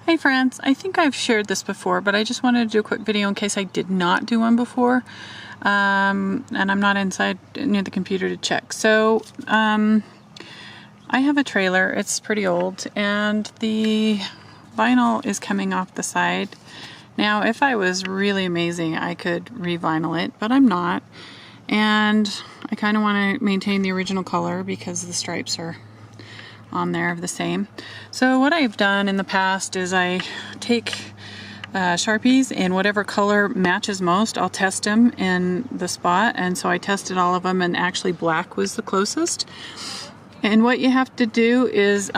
Hey friends, I think I've shared this before, but I just wanted to do a quick video in case I did not do one before, and I'm not inside near the computer to check. So I have a trailer, it's pretty old, and the vinyl is coming off the side. Now if I was really amazing I could re-vinyl it, but I'm not, and I kind of want to maintain the original color because the stripes are on there of the same. So what I've done in the past is I take Sharpies, and whatever color matches most I'll test them in the spot, and so I tested all of them, and actually black was the closest. And what you have to do is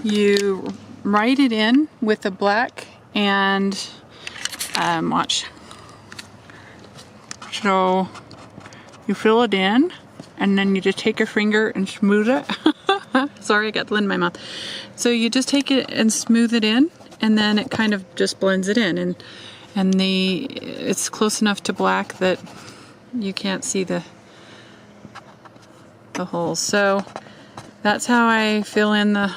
you write it in with the black and watch. So you fill it in and then you just take your finger and smooth it. Sorry, I got the lid in my mouth. So you just take it and smooth it in, and then it kind of just blends it in, and it's close enough to black that you can't see the holes. So that's how I fill in the,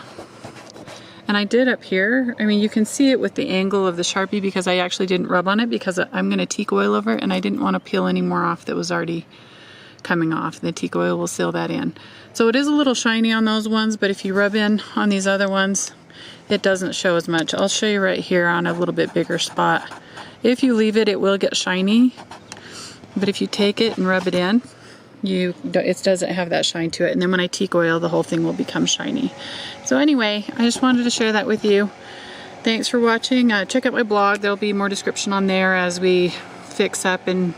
and I did up here. I mean, you can see it with the angle of the Sharpie because I actually didn't rub on it because I'm going to teak oil over it, and I didn't want to peel any more off that was already coming off. The teak oil will seal that in. So it is a little shiny on those ones, but if you rub in on these other ones, it doesn't show as much. I'll show you right here on a little bit bigger spot. If you leave it, it will get shiny, but if you take it and rub it in, it doesn't have that shine to it. And then when I teak oil, the whole thing will become shiny. So anyway, I just wanted to share that with you. Thanks for watching. Check out my blog. There'll be more description on there as we fix up and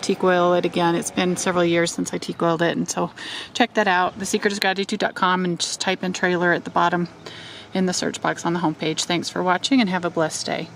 teak oil it again. It's been several years since I teak oiled it, and so check that out, thesecretisgratitude.com, and just type in trailer at the bottom in the search box on the homepage. Thanks for watching and have a blessed day.